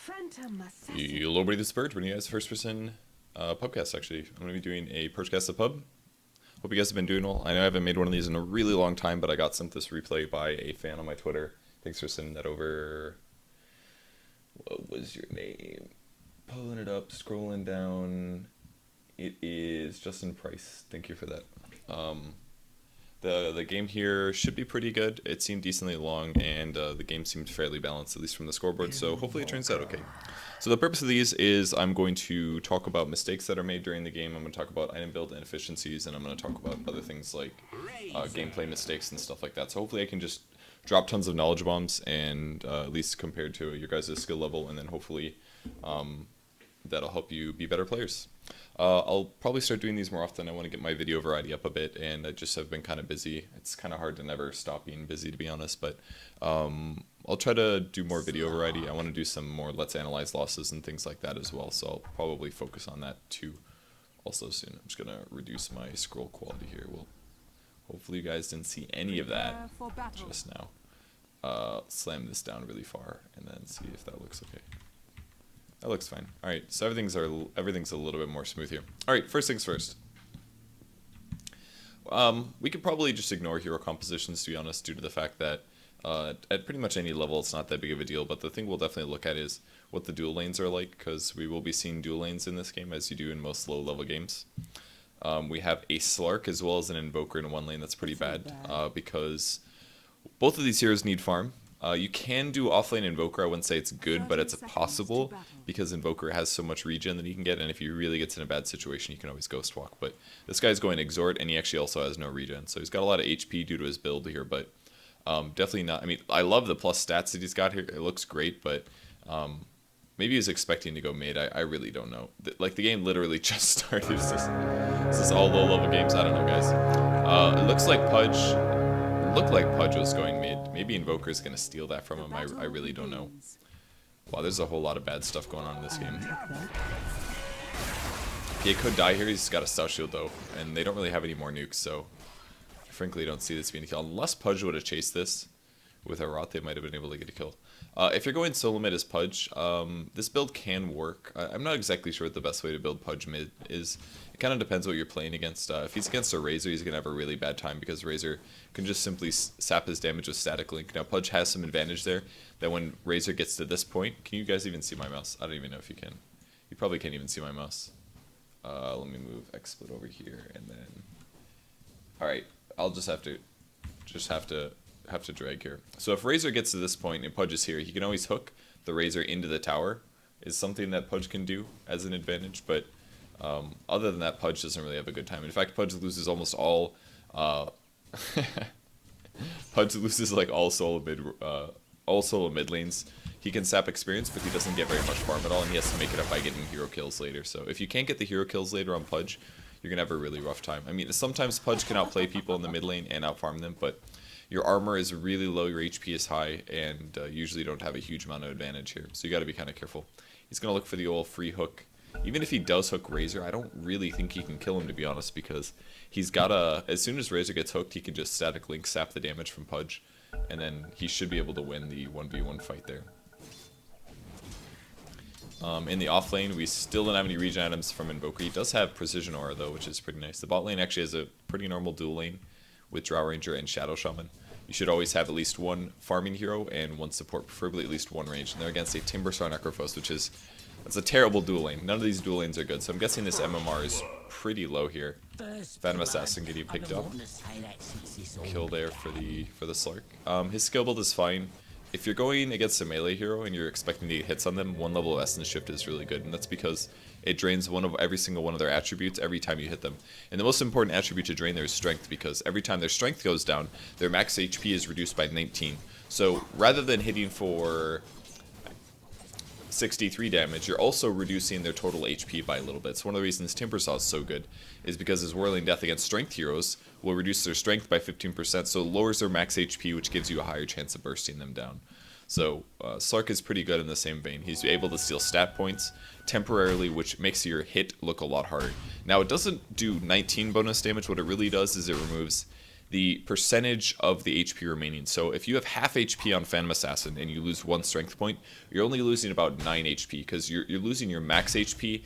Hello, buddy, this is Purge, bringing you guys first person pubcast, actually. I'm going to be doing a Purgecast of Pub. Hope you guys have been doing well. I know I haven't made one of these in a really long time, but I got sent this replay by a fan on my Twitter. Thanks for sending that over. What was your name? Pulling it up, scrolling down. It is Justin Price. Thank you for that. The game here should be pretty good. It seemed decently long, and the game seemed fairly balanced, at least from the scoreboard, so hopefully it turns out okay. So the purpose of these is I'm going to talk about mistakes that are made during the game, I'm going to talk about item build inefficiencies, and I'm going to talk about other things like gameplay mistakes and stuff like that. So hopefully I can just drop tons of knowledge bombs, and at least compared to your guys' skill level, and then hopefully that'll help you be better players. I'll probably start doing these more often. I want to get my video variety up a bit, and I just have been kind of busy. It's kind of hard to never stop being busy, to be honest, but I'll try to do more video variety. I want to do some more Let's Analyze losses and things like that as well, so I'll probably focus on that too also soon. I'm just going to reduce my scroll quality here. Well, hopefully you guys didn't see any of that just now. Slam this down really far and then see if that looks okay. That looks fine. Alright, so everything's a little bit more smooth here. Alright, first things first. We could probably just ignore hero compositions, to be honest, due to the fact that at pretty much any level it's not that big of a deal, but the thing we'll definitely look at is what the dual lanes are like, because we will be seeing dual lanes in this game, as you do in most low-level games. We have a Slark as well as an Invoker in one lane. That's pretty bad, because both of these heroes need farm. You can do offlane Invoker. I wouldn't say it's good, but it's possible because Invoker has so much regen that he can get, and if he really gets in a bad situation, you can always Ghost Walk. But this guy's going Exhort, and he actually also has no regen, so he's got a lot of HP due to his build here, but definitely not. I mean, I love the plus stats that he's got here. It looks great, but maybe he's expecting to go mid. I really don't know. Like, the game literally just started. This is all low-level games. I don't know, guys. It looks like Pudge... looked like Pudge was going mid. Maybe Invoker's going to steal that from him. I really don't know. Wow, there's a whole lot of bad stuff going on in this game. He could die here. He's got a Stout Shield, though. And they don't really have any more nukes, so... frankly, I don't see this being a kill. Unless Pudge would have chased this with a Rot, they might have been able to get a kill. If you're going solo mid as Pudge, this build can work. I'm not exactly sure what the best way to build Pudge mid is. It kind of depends what you're playing against. If he's against a Razor, he's going to have a really bad time because Razor can just simply sap his damage with Static Link. Now, Pudge has some advantage there, that when Razor gets to this point... Can you guys even see my mouse? I don't even know if you can. You probably can't even see my mouse. Let me move XSplit over here, and then... Alright, I'll just have to drag here. So if Razor gets to this point and Pudge is here, he can always hook the Razor into the tower. Is something that Pudge can do as an advantage, but other than that, Pudge doesn't really have a good time. In fact, Pudge loses almost all Pudge loses like all solo mid lanes. He can sap experience, but he doesn't get very much farm at all, and he has to make it up by getting hero kills later. So if you can't get the hero kills later on Pudge, you're gonna have a really rough time. I mean, sometimes Pudge can outplay people in the mid lane and outfarm them, but your armor is really low, your HP is high, and usually don't have a huge amount of advantage here. So you gotta be kind of careful. He's gonna look for the old free hook. Even if he does hook Razor, I don't really think he can kill him, to be honest, because he's got as soon as Razor gets hooked, he can just Static Link sap the damage from Pudge, and then he should be able to win the 1v1 fight there. In the off lane, we still don't have any regen items from Invoker. He does have Precision Aura, though, which is pretty nice. The bot lane actually has a pretty normal dual lane with Drow Ranger and Shadow Shaman. You should always have at least one farming hero and one support, preferably at least one range. And they're against a Timberstar Necrophos, which is... that's a terrible dual lane. None of these dual lanes are good, so I'm guessing this MMR is pretty low here. Phantom Assassin getting picked up. Kill there for the Slark. His skill build is fine. If you're going against a melee hero and you're expecting to get hits on them, one level of Essence Shift is really good, and that's because it drains every single one of their attributes every time you hit them. And the most important attribute to drain there is Strength, because every time their Strength goes down, their max HP is reduced by 19. So rather than hitting for 63 damage, you're also reducing their total HP by a little bit. So one of the reasons Timbersaw is so good is because his Whirling Death against Strength heroes will reduce their Strength by 15%, so it lowers their max HP, which gives you a higher chance of bursting them down. So Slark is pretty good in the same vein. He's able to steal stat points temporarily, which makes your hit look a lot harder. Now, it doesn't do 19 bonus damage. What it really does is it removes the percentage of the HP remaining. So if you have half HP on Phantom Assassin and you lose 1 strength point, you're only losing about 9 HP because you're losing your max HP,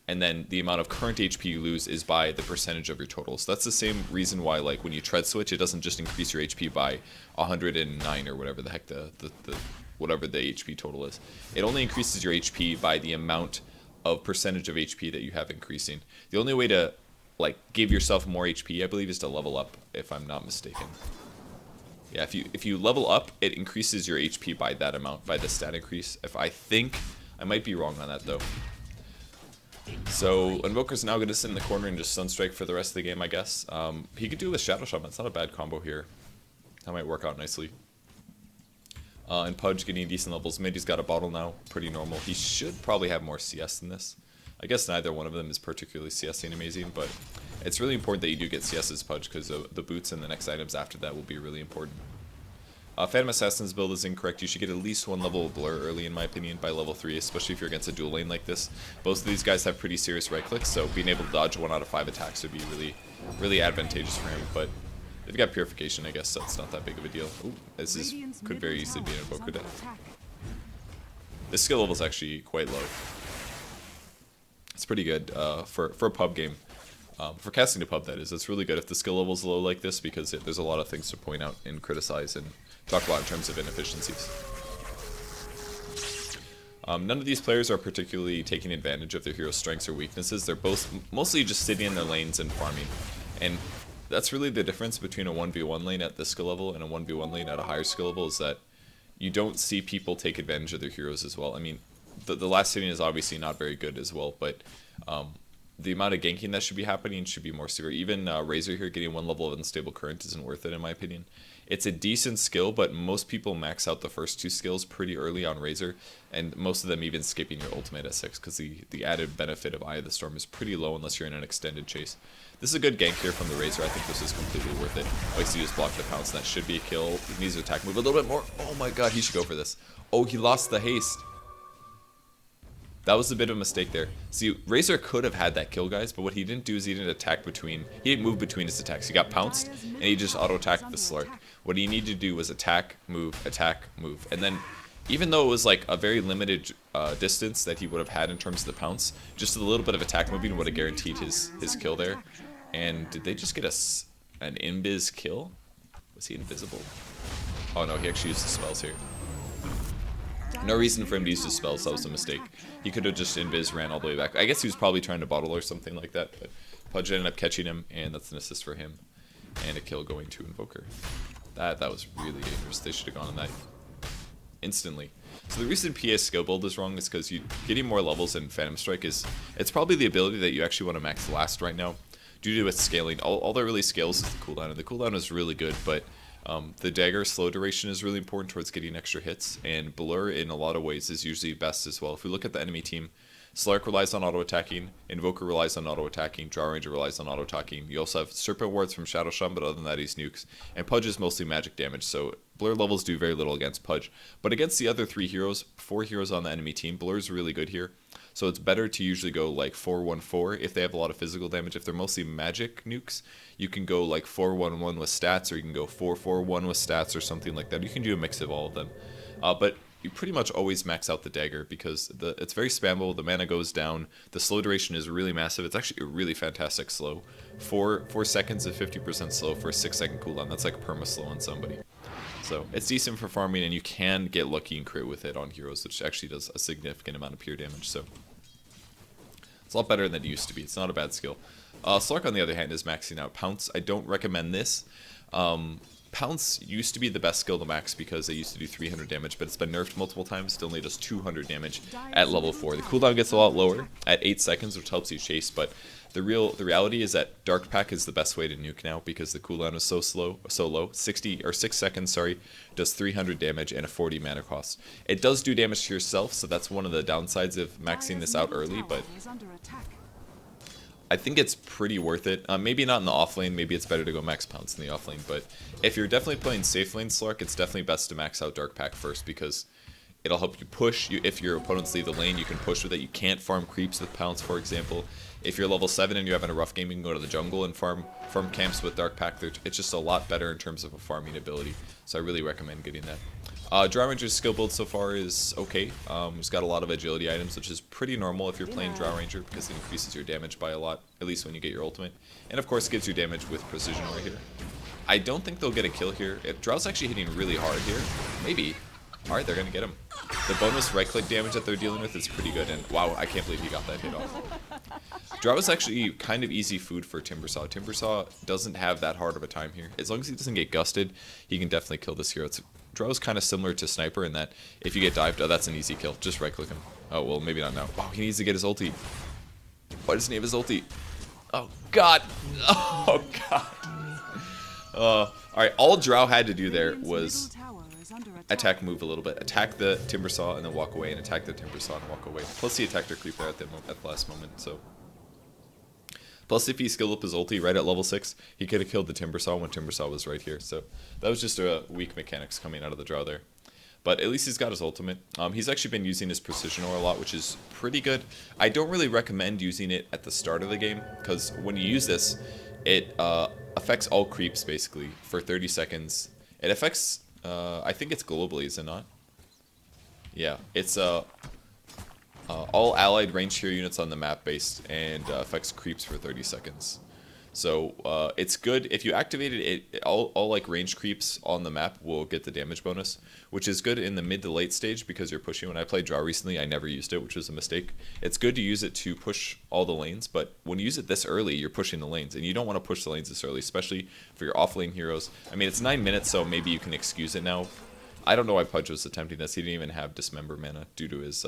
and then the amount of current HP you lose is by the percentage of your total. So that's the same reason why, like, when you tread switch, it doesn't just increase your HP by 109 or whatever the heck whatever the HP total is. It only increases your HP by the amount of percentage of HP that you have increasing. The only way to, like, give yourself more HP, I believe, is to level up, if I'm not mistaken. Yeah, if you level up, it increases your HP by that amount, by the stat increase. I might be wrong on that, though. So Invoker's now going to sit in the corner and just Sunstrike for the rest of the game, I guess. He could do with Shadow Shaman. It's not a bad combo here. That might work out nicely. And Pudge getting decent levels. Mid, he's got a bottle now. Pretty normal. He should probably have more CS than this. I guess neither one of them is particularly CS-ing amazing, but it's really important that you do get CS as Pudge, because the boots and the next items after that will be really important. Phantom Assassin's build is incorrect. You should get at least 1 level of Blur early, in my opinion, by level 3, especially if you're against a dual lane like this. Both of these guys have pretty serious right clicks, so being able to dodge 1 out of 5 attacks would be really, really advantageous for him. But if you got Purification, I guess that's not that big of a deal. Ooh, could very easily be an Invoker death. This skill level is actually quite low. It's pretty good for a pub game. For casting a pub, that is. It's really good if the skill level is low like this, because there's a lot of things to point out and criticize and talk about in terms of inefficiencies. None of these players are particularly taking advantage of their hero's strengths or weaknesses. They're both mostly just sitting in their lanes and farming. And that's really the difference between a 1v1 lane at this skill level and a 1v1 lane at a higher skill level, is that you don't see people take advantage of their heroes as well. I mean, the last hitting is obviously not very good as well, but the amount of ganking that should be happening should be more severe. Even Razor here getting 1 level of Unstable Current isn't worth it, in my opinion. It's a decent skill, but most people max out the first 2 skills pretty early on Razor, and most of them even skipping your ultimate at 6, because the added benefit of Eye of the Storm is pretty low unless you're in an extended chase. This is a good gank here from the Razor. I think this is completely worth it. Obviously, you just block the pounce, and that should be a kill. He needs to attack move a little bit more. Oh my god, he should go for this. Oh, he lost the haste. That was a bit of a mistake there. See, Razor could have had that kill, guys, but what he didn't do is he didn't move between his attacks. He got pounced, and he just auto-attacked the Slark. What he needed to do was attack, move, and then, even though it was like a very limited distance that he would have had in terms of the pounce, just a little bit of attack moving would have guaranteed his kill there. And did they just get an invis kill? Was he invisible? Oh no, he actually used the spells here. No reason for him to use his spells, that was a mistake. He could have just invis, ran all the way back. I guess he was probably trying to bottle or something like that, but Pudge ended up catching him, and that's an assist for him. And a kill going to Invoker. That was really dangerous. They should have gone on that instantly. So the reason PA's skill build is wrong is because getting more levels in Phantom Strike it's probably the ability that you actually want to max last right now. Due to its scaling, all that really scales is the cooldown, and the cooldown is really good, but the dagger slow duration is really important towards getting extra hits, and Blur in a lot of ways is usually best as well. If we look at the enemy team, Slark relies on auto-attacking, Invoker relies on auto-attacking, Draw Ranger relies on auto-attacking. You also have Serpent Wards from Shadow Shaman, but other than that he's nukes. And Pudge is mostly magic damage, so Blur levels do very little against Pudge. But against the other 4 heroes on the enemy team, Blur's really good here. So it's better to usually go like 4-1-4 if they have a lot of physical damage. If they're mostly magic nukes, you can go like 4-1-1 with stats, or you can go 4-4-1 with stats or something like that. You can do a mix of all of them. But you pretty much always max out the dagger because it's very spammable, the mana goes down, the slow duration is really massive. It's actually a really fantastic slow. 4 seconds of 50% slow for a 6-second cooldown. That's like perma slow on somebody. So it's decent for farming, and you can get lucky and crit with it on heroes, which actually does a significant amount of pure damage. So it's a lot better than it used to be. It's not a bad skill. Slark, on the other hand, is maxing out Pounce. I don't recommend this. Pounce used to be the best skill to max because they used to do 300 damage, but it's been nerfed multiple times. Still only does 200 damage at level 4. The cooldown gets a lot lower at 8 seconds, which helps you chase, but the reality is that Dark Pack is the best way to nuke now because the cooldown is so low. 6 seconds, sorry, does 300 damage and a 40 mana cost. It does do damage to yourself, so that's one of the downsides of maxing this out early, but I think it's pretty worth it. Maybe not in the off lane, maybe it's better to go max Pounce in the off lane, but if you're definitely playing safe lane Slark, it's definitely best to max out Dark Pack first because It'll help you push. If your opponents leave the lane, you can push with it. You can't farm creeps with Pounce, for example. If you're level 7 and you're having a rough game, you can go to the jungle and farm camps with Dark Pact. It's just a lot better in terms of a farming ability. So I really recommend getting that. Drow Ranger's skill build so far is okay. He's got a lot of agility items, which is pretty normal if you're playing Drow Ranger because it increases your damage by a lot, at least when you get your ultimate. And of course, gives you damage with precision right here. I don't think they'll get a kill here. If Drow's actually hitting really hard here, maybe. Alright, they're going to get him. The bonus right-click damage that they're dealing with is pretty good, and wow, I can't believe he got that hit off. Drow is actually kind of easy food for Timbersaw. Timbersaw doesn't have that hard of a time here. As long as he doesn't get gusted, he can definitely kill this hero. Drow is kind of similar to Sniper in that if you get dived, oh, that's an easy kill. Just right-click him. Oh, well, maybe not now. Oh, he needs to get his ulti. Why doesn't he have his ulti? Oh, God. Oh, God. Alright, all Drow had to do there was attack, move a little bit, attack the Timbersaw and then walk away, and attack the Timbersaw and walk away. Plus he attacked a creeper at the last moment, so. Plus if he skilled up his ulti right at level 6, he could have killed the Timbersaw when Timbersaw was right here. So that was just a weak mechanics coming out of the Drow there. But at least he's got his ultimate. He's actually been using his precision ore a lot, which is pretty good. I don't really recommend using it at the start of the game, because when you use this, it affects all creeps basically for 30 seconds. It affects, I think it's globally, is it not? Yeah, it's all allied ranged hero units on the map based, and affects creeps for 30 seconds. So it's good if you activate it. All like ranged creeps on the map will get the damage bonus, which is good in the mid to late stage because you're pushing. When I played Drow recently, I never used it, which was a mistake. It's good to use it to push all the lanes, but when you use it this early, you're pushing the lanes, and you don't want to push the lanes this early, especially for your off lane heroes. I mean, it's 9 minutes, so maybe you can excuse it now. I don't know why Pudge was attempting this. He didn't even have Dismember mana due to his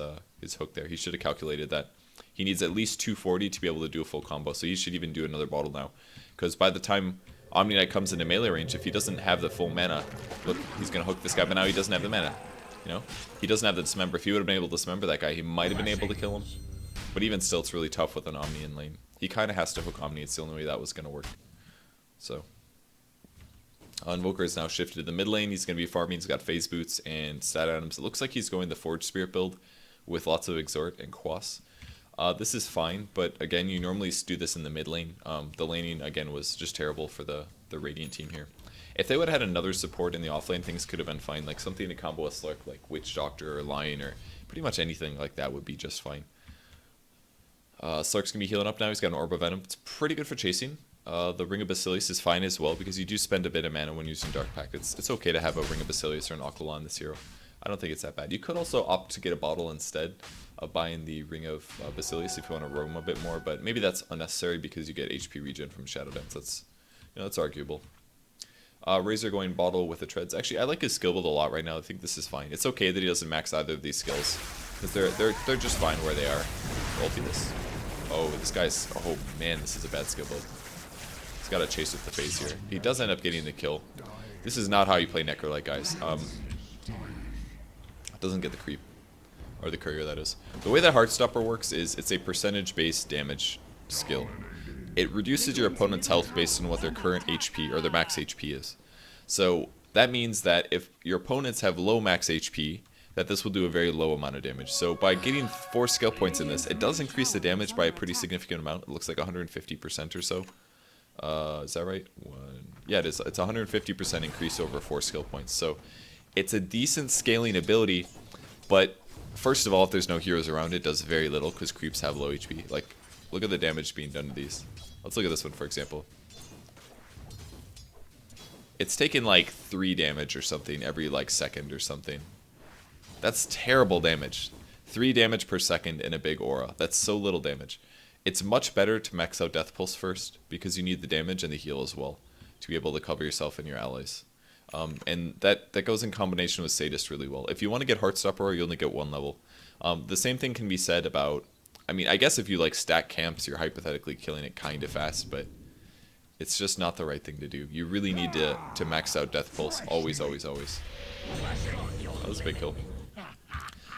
hook there. He should have calculated that. He needs at least 240 to be able to do a full combo, so he should even do another bottle now. Because by the time Omni Knight comes into melee range, if he doesn't have the full mana, look, he's going to hook this guy, but now he doesn't have the mana. You know? He doesn't have the Dismember. If he would have been able to Dismember that guy, he might have been able to kill him. But even still, it's really tough with an Omni in lane. He kind of has to hook Omni. It's the only way that was going to work. So, Invoker is now shifted to the mid lane. He's going to be farming. He's got phase boots and stat items. It looks like he's going the Forge Spirit build with lots of Exhort and Quas. This is fine, but again, you normally do this in the mid lane. The laning, again, was just terrible for the Radiant team here. If they would have had another support in the offlane, things could have been fine. Like something to combo a Slurk, like Witch Doctor or Lion, or pretty much anything like that would be just fine. Slurk's going to be healing up now. He's got an Orb of Venom. It's pretty good for chasing. The Ring of Basilius is fine as well, because you do spend a bit of mana when using Dark Pact. It's okay to have a Ring of Basilius or an Aquila on this hero. I don't think it's that bad. You could also opt to get a bottle instead of buying the Ring of Basilius if you want to roam a bit more, but maybe that's unnecessary because you get HP regen from Shadow Dance. That's, you know, that's arguable. Razor going bottle with the treads. Actually, I like his skill build a lot right now. I think this is fine. It's okay that he doesn't max either of these skills, because they're just fine where they are. Ulti this. Oh, this guy's, oh man, this is a bad skill build. He's got to chase with the phase here. He does end up getting the kill. This is not how you play Necrolite, guys. Doesn't get the creep. Or the courier, that is. The way that Heartstopper works is it's a percentage-based damage skill. It reduces your opponent's health based on what their current HP or their max HP is. So that means that if your opponents have low max HP, that this will do a very low amount of damage. So by getting 4 skill points in this, it does increase the damage by a pretty significant amount. It looks like 150% or so. Is that right? Yeah, it is. It's 150% increase over 4 skill points. So it's a decent scaling ability, but first of all, if there's no heroes around, it does very little because creeps have low HP. Like, look at the damage being done to these. Let's look at this one, for example. It's taken like 3 damage or something every like second or something. That's terrible damage. 3 damage per second in a big aura. That's so little damage. It's much better to max out Death Pulse first because you need the damage and the heal as well to be able to cover yourself and your allies. And that goes in combination with Sadist really well. If you want to get Heartstopper, you only get 1 level. The same thing can be said about, I mean, I guess if you like stack camps, you're hypothetically killing it kind of fast, but it's just not the right thing to do. You really need to max out Death Pulse, always, always, always. That was a big kill.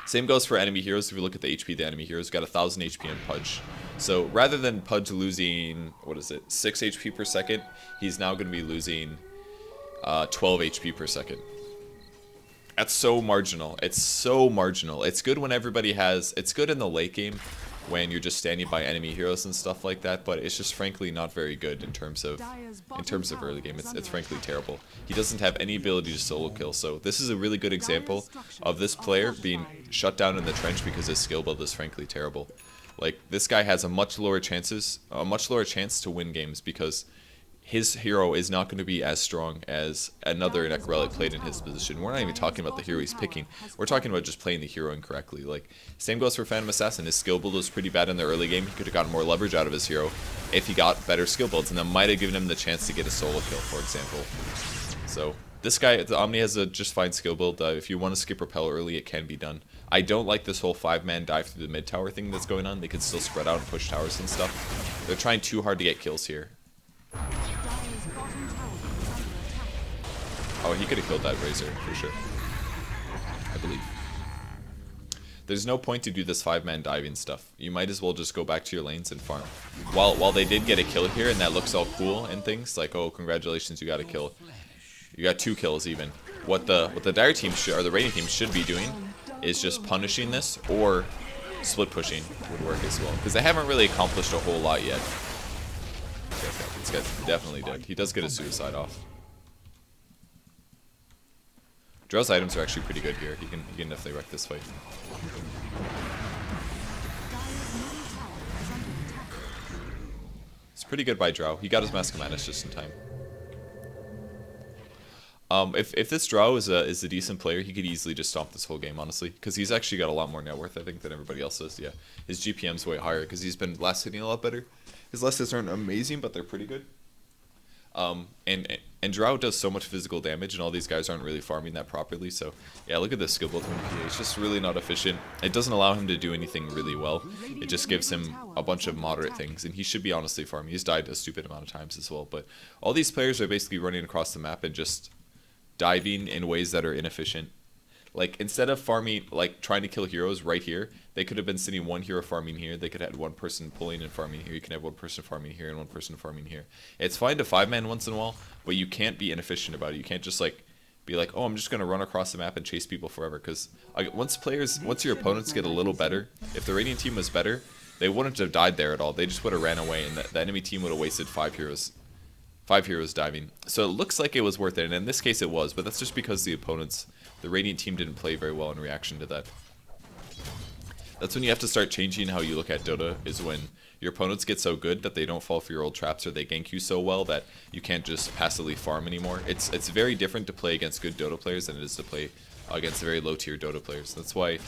Same goes for enemy heroes. If you look at the HP of the enemy heroes, got 1000 HP in Pudge. So rather than Pudge losing, 6 HP per second, he's now going to be losing 12 HP per second. That's so marginal. It's so marginal. It's good when everybody has... It's good in the late game when you're just standing by enemy heroes and stuff like that, but it's just frankly not very good in terms of early game. It's frankly terrible. He doesn't have any ability to solo kill, so this is a really good example of this player being shut down in the trench because his skill build is frankly terrible. Like, this guy has a much lower chance to win games because his hero is not going to be as strong as another Neck Relic played in his position. We're not even talking about the hero he's picking. We're talking about just playing the hero incorrectly. Like, same goes for Phantom Assassin. His skill build was pretty bad in the early game. He could have gotten more leverage out of his hero if he got better skill builds, and that might have given him the chance to get a solo kill, for example. So, this guy, the Omni has a just fine skill build. If you want to skip Repel early, it can be done. I don't like this whole 5-man dive through the mid tower thing that's going on. They can still spread out and push towers and stuff. They're trying too hard to get kills here. Oh, he could have killed that Razor, for sure. I believe. There's no point to do this 5-man diving stuff. You might as well just go back to your lanes and farm. While they did get a kill here, and that looks all cool and things, like, oh, congratulations, you got a kill. You got 2 kills even. What the Dire team or the Radiant team should be doing is just punishing this, or split pushing would work as well. Because they haven't really accomplished a whole lot yet. Okay, this guy's definitely dead. He does get a suicide off. Drow's items are actually pretty good here. He can definitely wreck this fight. It's pretty good by Drow. He got his Mask of Madness just in time. If this Drow is a decent player, he could easily just stomp this whole game, honestly. Because he's actually got a lot more net worth, I think, than everybody else does. Yeah, his GPM's way higher because he's been last hitting a lot better. His last hits aren't amazing, but they're pretty good. And Drow does so much physical damage, and all these guys aren't really farming that properly. So yeah, look at this skill build. It's just really not efficient. It doesn't allow him to do anything really well. It just gives him a bunch of moderate things, and he should be honestly farming. He's died a stupid amount of times as well. But all these players are basically running across the map and just diving in ways that are inefficient. Like, instead of farming, like, trying to kill heroes right here, they could have been sitting one hero farming here. They could have had one person pulling and farming here. You can have one person farming here and one person farming here. It's fine to 5-man once in a while, but you can't be inefficient about it. You can't just, like, be like, oh, I'm just going to run across the map and chase people forever. Because once your opponents get a little better, if the Radiant team was better, they wouldn't have died there at all. They just would have ran away, and the enemy team would have wasted 5 heroes. 5 heroes diving. So it looks like it was worth it, and in this case it was, but that's just because the Radiant team didn't play very well in reaction to that. That's when you have to start changing how you look at Dota, is when your opponents get so good that they don't fall for your old traps, or they gank you so well that you can't just passively farm anymore. It's very different to play against good Dota players than it is to play against very low tier Dota players. That's why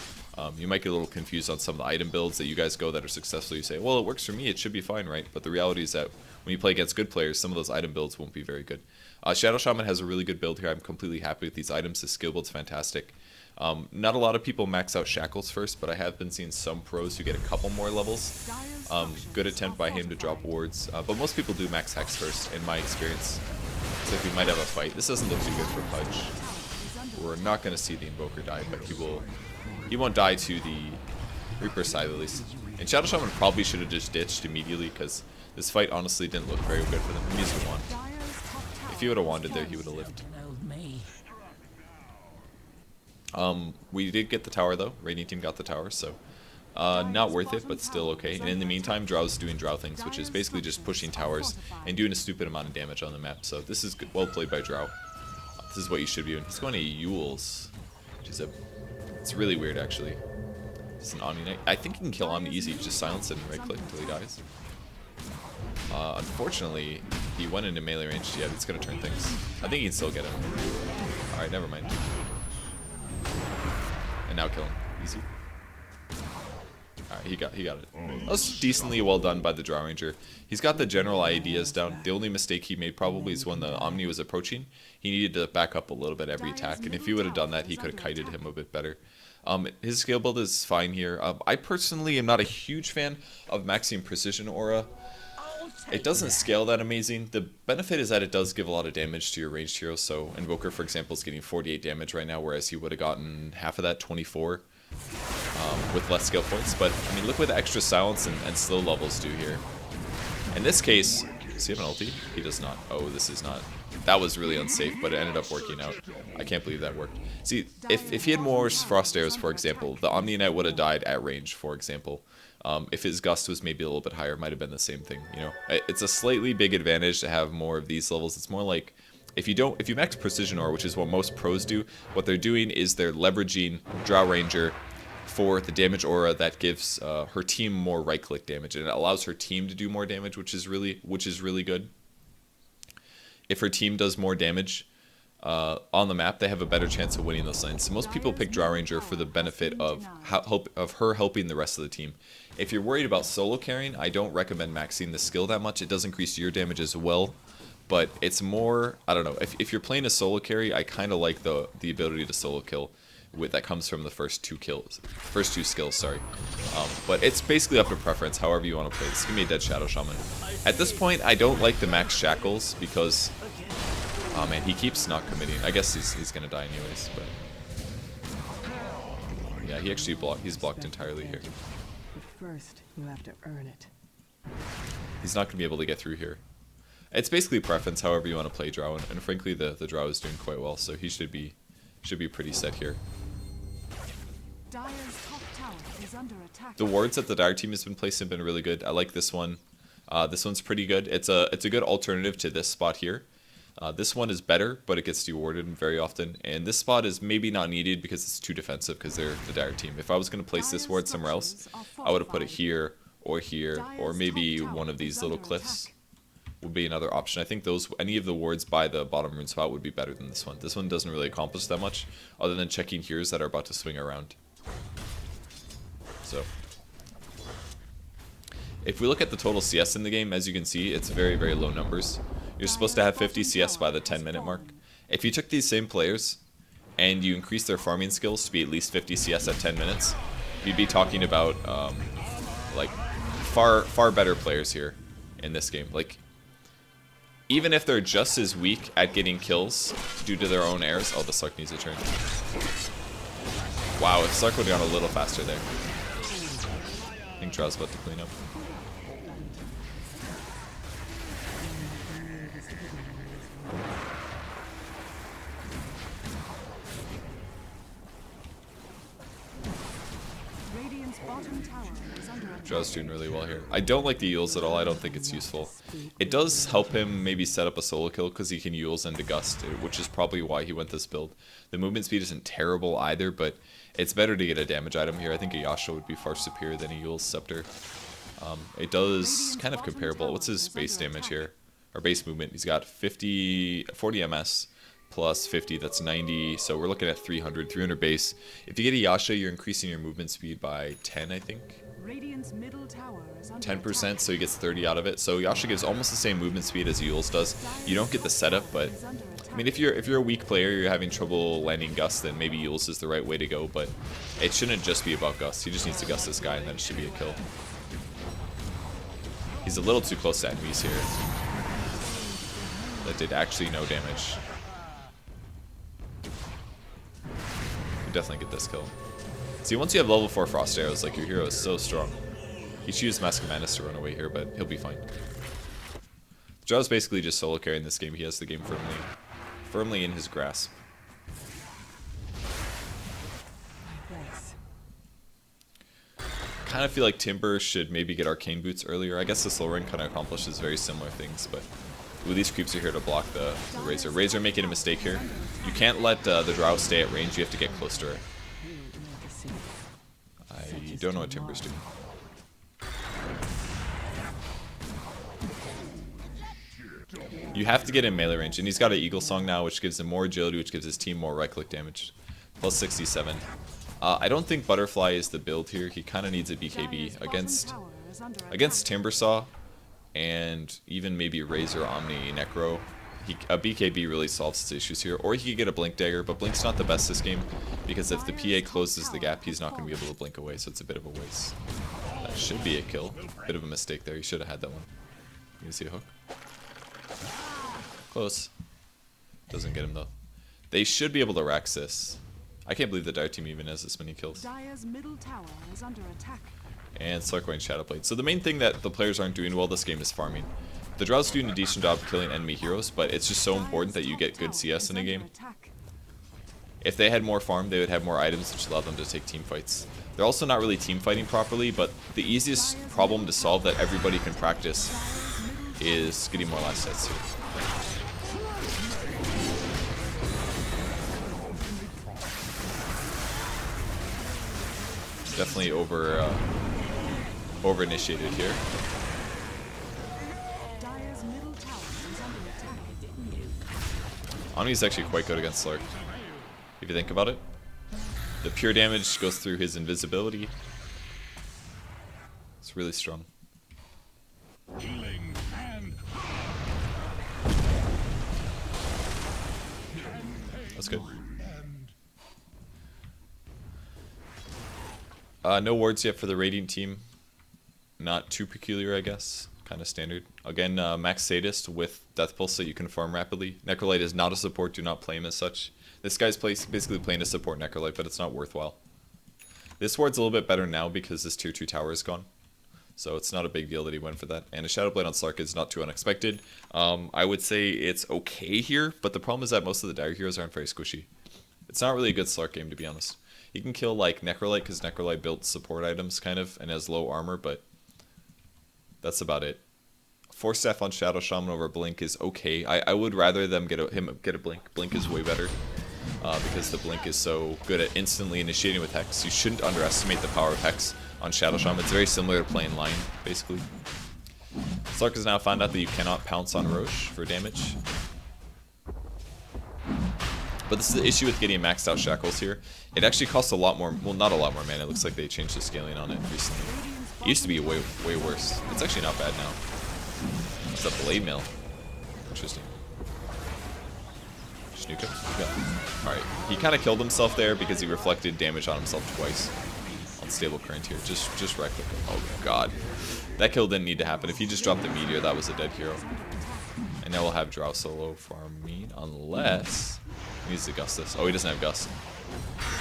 you might get a little confused on some of the item builds that you guys go that are successful. You say, well, it works for me, it should be fine, right? But the reality is that when you play against good players, some of those item builds won't be very good. Shadow Shaman has a really good build here. I'm completely happy with these items. His skill build's fantastic. Not a lot of people max out Shackles first, but I have been seeing some pros who get a couple more levels. Good attempt by him to drop wards, but most people do max Hex first, in my experience. So we might have a fight. This doesn't look too good for Pudge. We're not going to see the Invoker die, but he won't die to the Reaper side at least. And Shadow Shaman probably should have just ditched immediately, because this fight honestly didn't look very good for them. He needs to wand. If he would have wanded there, he would have lived. We did get the tower though. Radiant team got the tower, so not worth it, but still okay. And in the meantime, Drow's doing Drow things, which is basically just pushing towers and doing a stupid amount of damage on the map. So this is good. Well played by Drow. This is what you should be doing. He's going to Yule's, which is it's really weird actually. It's an Omni Knight. I think you can kill Omni easy. You just silence it and right click until he dies. Unfortunately, he went into melee range. Yeah, it's gonna turn things. I think he can still get him. Alright, never mind. And now kill him. Easy. Alright, he got it. That was decently well done by the Drow Ranger. He's got the general ideas down. The only mistake he made probably is when the Omni was approaching. He needed to back up a little bit every attack, and if he would have done that, he could have kited him a bit better. His skill build is fine here. I personally am not a huge fan of maxing Precision Aura. It doesn't scale that amazing. The benefit is that it does give a lot of damage to your ranged heroes. So Invoker, for example, is getting 48 damage right now, whereas he would have gotten half of that, 24, with less skill points. But, I mean, look what the extra silence and slow levels do here. In this case, does he have an ulti? He does not. Oh, this is not. That was really unsafe, but it ended up working out. I can't believe that worked. See, if he had more Frost Arrows, for example, the Omni Knight would have died at range, for example. If his Gust was maybe a little bit higher, it might have been the same thing, you know? It's a slightly big advantage to have more of these levels. It's more like, if you max Precision Ore, which is what most pros do, what they're doing is they're leveraging Drow Ranger for the damage aura that gives her team more right-click damage, and it allows her team to do more damage, which is really good. If her team does more damage on the map, they have a better chance of winning those lanes. So most people pick Drow Ranger for the benefit of her helping the rest of the team. If you're worried about solo carrying, I don't recommend maxing the skill that much. It does increase your damage as well, but it's more, I don't know, if you're playing a solo carry, I kind of like the ability to solo kill that comes from the first two skills, sorry. But it's basically up to preference, however you want to play this. Give me a Dead Shadow Shaman. At this point, I don't like the max Shackles because, oh man, he keeps not committing. I guess he's gonna die anyways, but yeah, he's blocked entirely here. But first, you have to earn it. He's not gonna be able to get through here. It's basically preference, however you want to play Drow, and frankly, the Drow is doing quite well, so he should be pretty set here. The wards that the Dire team has been placing have been really good. I like this one. This one's pretty good. It's a good alternative to this spot here. This one is better, but it gets dewarded very often. And this spot is maybe not needed because it's too defensive because they're the Dire team. If I was going to place this ward somewhere else, I would have put it here, or maybe one of these little cliffs would be another option. I think any of the wards by the bottom rune spot would be better than this one. This one doesn't really accomplish that much, other than checking heroes that are about to swing around. So, if we look at the total CS in the game, as you can see, it's very, very low numbers. You're supposed to have 50 CS by the 10-minute mark. If you took these same players and you increase their farming skills to be at least 50 CS at 10 minutes, you'd be talking about like far better players here in this game. Like, even if they're just as weak at getting kills due to their own errors. Oh, the Slark needs a turn. Wow, if Slark would have gone a little faster there. I think Drow's about to clean up. Drow's doing really well here. I don't like the Euls at all. I don't think it's useful. It does help him maybe set up a solo kill because he can Euls into Gust, which is probably why he went this build. The movement speed isn't terrible either, but it's better to get a damage item here. I think a Yasha would be far superior than a Eul's Scepter. It does kind of comparable. What's his base damage here? Or base movement? He's got 40 MS plus 50, that's 90, so we're looking at 300 base. If you get a Yasha, you're increasing your movement speed by 10, I think. 10%, so he gets 30 out of it. So Yasha gives almost the same movement speed as Euls does. You don't get the setup, but I mean, if you're a weak player, you're having trouble landing Gust, then maybe Euls is the right way to go, but it shouldn't just be about Gust. He just needs to Gust this guy, and then it should be a kill. He's a little too close to enemies here. That did actually no damage. You definitely get this kill. See, once you have level 4 Frost Arrows, like, your hero is so strong. He should use Mask of Madness to run away here, but he'll be fine. Drow's basically just solo carrying this game. He has the game firmly in his grasp. Kind of feel like Timber should maybe get Arcane Boots earlier. I guess the slow run kind of accomplishes very similar things, but ooh, these creeps are here to block the Razor. Razor making a mistake here. You can't let the Drow stay at range. You have to get close to her. I don't know what Timber's doing. You have to get in melee range, and he's got an Eagle Song now, which gives him more agility, which gives his team more right-click damage. Plus 67. I don't think Butterfly is the build here. He kind of needs a BKB against Timbersaw, and even maybe Razor, Omni, Necro. A BKB really solves his issues here. Or he could get a Blink Dagger, but Blink's not the best this game, because if the PA closes the gap, he's not going to be able to blink away, so it's a bit of a waste. That should be a kill. Bit of a mistake there. You should have had that one. You see a hook? Close. Doesn't get him though. They should be able to Rax this. I can't believe the Dire team even has this many kills. And Slark Shadow Blade. So the main thing that the players aren't doing well this game is farming. The Drow's doing a decent job killing enemy heroes, but it's just so important that you get good CS in a game. If they had more farm, they would have more items, which allowed them to take team fights. They're also not really team fighting properly, but the easiest problem to solve that everybody can practice is getting more last hits here. Definitely over initiated here. Ani's actually quite good against Slark, if you think about it. The pure damage goes through his invisibility. It's really strong. That's good. No wards yet for the Radiant team. Not too peculiar, I guess. Kind of standard. Again, Max Sadist with Death Pulse so you can farm rapidly. Necrolite is not a support, do not play him as such. This guy's basically playing a support Necrolite, but it's not worthwhile. This ward's a little bit better now because this tier 2 tower is gone. So it's not a big deal that he went for that. And a Shadow Blade on Slark is not too unexpected. I would say it's okay here, but the problem is that most of the Dire heroes aren't very squishy. It's not really a good Slark game, to be honest. You can kill like Necrolite because Necrolite built support items kind of and has low armor, but that's about it. Force Staff on Shadow Shaman over Blink is okay. I would rather them get a Blink. Blink is way better because the Blink is so good at instantly initiating with Hex. You shouldn't underestimate the power of Hex on Shadow Shaman. It's very similar to playing Line, basically. Slark has now found out that you cannot pounce on Roche for damage. But this is the issue with getting maxed out Shackles here. It actually costs a lot more, well not a lot more mana, it looks like they changed the scaling on it recently. It used to be way worse. It's actually not bad now. It's a Blade Mail. Interesting. Snook him? Okay. Alright, he kind of killed himself there because he reflected damage on himself twice. Unstable current here, just right click him. Oh god. That kill didn't need to happen. If he just dropped the meteor, that was a dead hero. And now we'll have Drow solo farming, unless he needs to gust this. Oh, he doesn't have gust.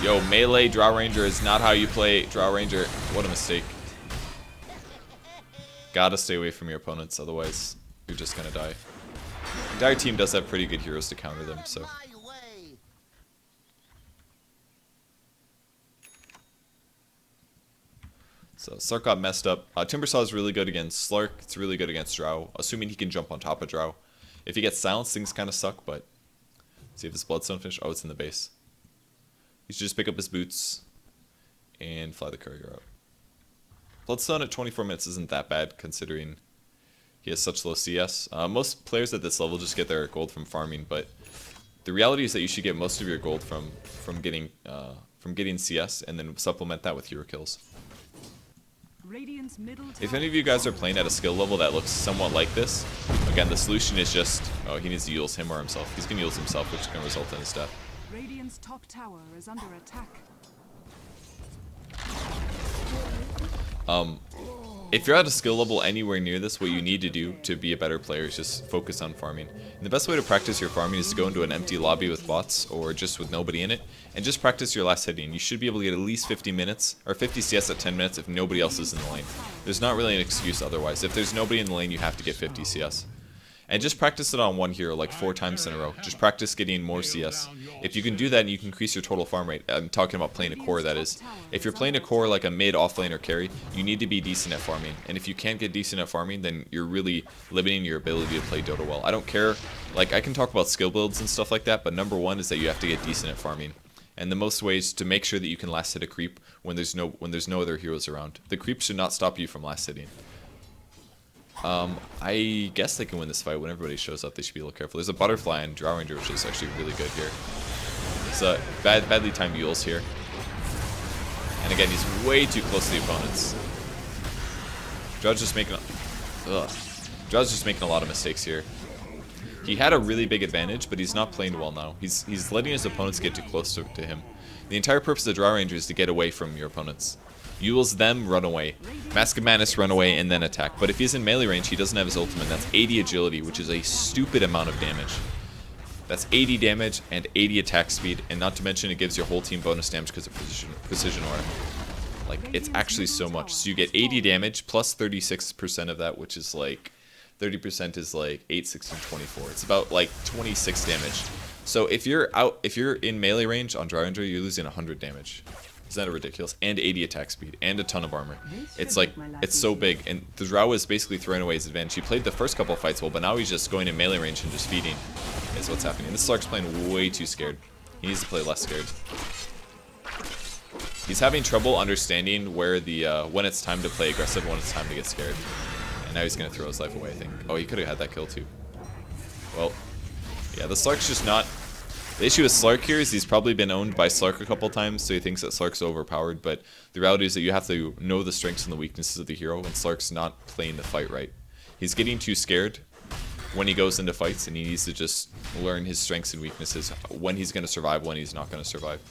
Yo, melee Drow Ranger is not how you play Drow Ranger. What a mistake. Gotta stay away from your opponents, otherwise you're just gonna die. The Dire team does have pretty good heroes to counter them, so. So Slark got messed up. Timbersaw is really good against Slark. It's really good against Drow, assuming he can jump on top of Drow. If he gets silenced, things kind of suck, but see if his Bloodstone finish. Oh, it's in the base. He should just pick up his boots and fly the courier out. Bloodstone at 24 minutes isn't that bad considering he has such low CS. Most players at this level just get their gold from farming, but the reality is that you should get most of your gold from getting CS and then supplement that with hero kills. If any of you guys are playing at a skill level that looks somewhat like this, again the solution is just he needs to use him or himself. He's gonna use himself, which is gonna result in his death. Radiant's top tower is under attack. If you're at a skill level anywhere near this, what you need to do to be a better player is just focus on farming. And the best way to practice your farming is to go into an empty lobby with bots or just with nobody in it and just practice your last hitting. You should be able to get at least 50 minutes or 50 CS at 10 minutes if nobody else is in the lane. There's not really an excuse otherwise. If there's nobody in the lane, you have to get 50 CS. And just practice it on one hero like 4 times in a row. Just practice getting more CS. If you can do that, you can increase your total farm rate. I'm talking about playing a core, that is. If you're playing a core like a mid, off lane, or carry, you need to be decent at farming. And if you can't get decent at farming, then you're really limiting your ability to play Dota well. I don't care. Like, I can talk about skill builds and stuff like that, but number one is that you have to get decent at farming. And the most ways to make sure that you can last hit a creep when there's no other heroes around. The creep should not stop you from last hitting. I guess they can win this fight when everybody shows up. They should be a little careful. There's a butterfly and Drow Ranger, which is actually really good here. It's a badly timed Yules here. And again, he's way too close to the opponents. Drow's just making a lot of mistakes here. He had a really big advantage, but he's not playing well now. He's letting his opponents get too close to him. The entire purpose of Drow Ranger is to get away from your opponents. Yules them, run away. Mask of Madness, run away, and then attack. But if he's in melee range, he doesn't have his ultimate. That's 80 agility, which is a stupid amount of damage. That's 80 damage and 80 attack speed, and not to mention it gives your whole team bonus damage because of precision aura. Like, it's actually so much. So you get 80 damage plus 36% of that, which is like 30% is like 8, 16, 24. It's about like 26 damage. So if you're in melee range on Drow Ranger, you're losing 100 damage. Isn't that ridiculous? And 80 attack speed and a ton of armor. It's like, it's so big. And the Drow is basically throwing away his advantage. He played the first couple fights well, but now he's just going in melee range and just feeding is what's happening. And this Slark's playing way too scared. He needs to play less scared. He's having trouble understanding where the when it's time to play aggressive, when it's time to get scared. And now he's going to throw his life away, I think. Oh, he could have had that kill too. Well, yeah, the Slark's just not... The issue with Slark here is he's probably been owned by Slark a couple times, so he thinks that Slark's overpowered, but the reality is that you have to know the strengths and the weaknesses of the hero, and Slark's not playing the fight right. He's getting too scared when he goes into fights, and he needs to just learn his strengths and weaknesses, when he's going to survive, when he's not going to survive.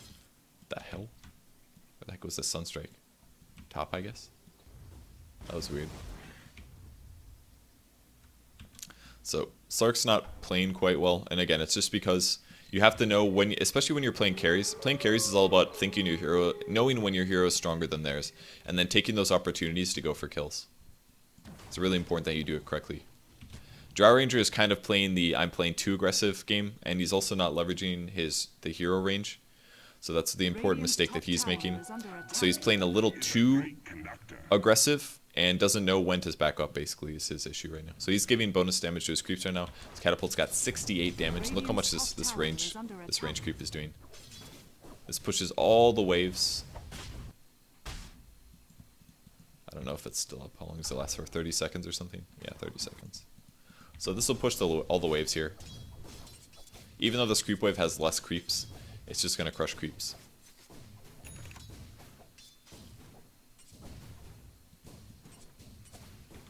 The hell? Where the heck was the Sunstrike? Top, I guess? That was weird. So, Slark's not playing quite well, and again, it's just because you have to know when, especially when you're playing carries. Playing carries is all about thinking your hero, knowing when your hero is stronger than theirs, and then taking those opportunities to go for kills. It's really important that you do it correctly. Drow Ranger is kind of playing the I'm playing too aggressive game, and he's also not leveraging the hero range. So that's the important mistake that he's making. So he's playing a little too aggressive and doesn't know when to back up, basically, is his issue right now. So he's giving bonus damage to his creeps right now. His catapult's got 68 damage. And look how much this range creep is doing. This pushes all the waves. I don't know if it's still up. How long does it last for? 30 seconds or something? Yeah, 30 seconds. So this will push all the waves here. Even though this creep wave has less creeps, it's just going to crush creeps.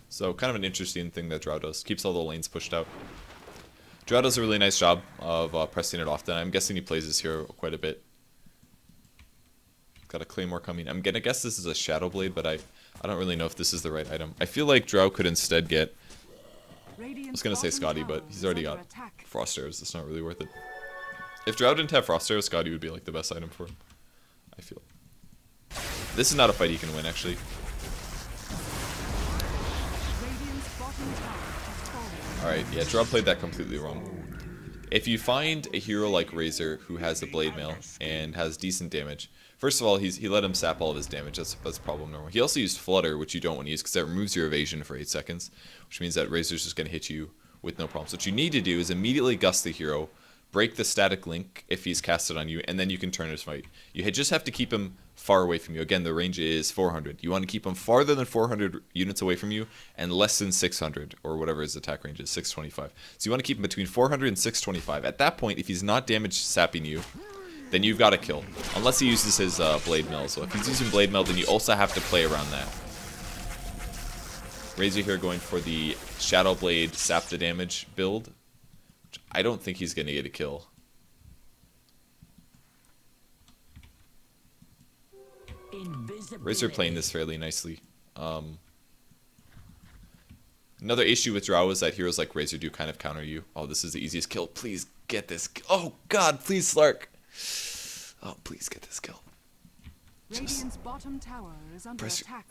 So kind of an interesting thing that Drow does. Keeps all the lanes pushed out. Drow does a really nice job of pressing it often. I'm guessing he plays this hero quite a bit. Got a Claymore coming. I'm going to guess this is a Shadow Blade, but I don't really know if this is the right item. I feel like Drow could instead get... I was going to say Scotty, but he's already got Frost Arrows. It's not really worth it. If Drow didn't have Frost Arrows, Scotty would be like the best item for him. I feel. This is not a fight he can win, actually. Alright, yeah, Drow played that completely wrong. If you find a hero like Razor who has a Blade Mail and has decent damage, first of all, he let him sap all of his damage. That's problem number one. He also used Flutter, which you don't want to use because that removes your evasion for 8 seconds, which means that Razor's just going to hit you with no problems. What you need to do is immediately gust the hero, break the static link if he's casted on you, and then you can turn his fight. You just have to keep him far away from you. Again, the range is 400. You want to keep him farther than 400 units away from you and less than 600, or whatever his attack range is, 625. So you want to keep him between 400 and 625. At that point, if he's not damage sapping you, then you've got to kill. Unless he uses his Blade Mail. So if he's using Blade Mail, then you also have to play around that. Razor here going for the Shadow Blade sap the damage build. I don't think he's going to get a kill. Razor playing this fairly nicely. Another issue with Drow is that heroes like Razor do kind of counter you. Oh, this is the easiest kill. Please get this. Oh, God, please, Slark. Oh, please get this kill. Radiant's bottom tower is under attack.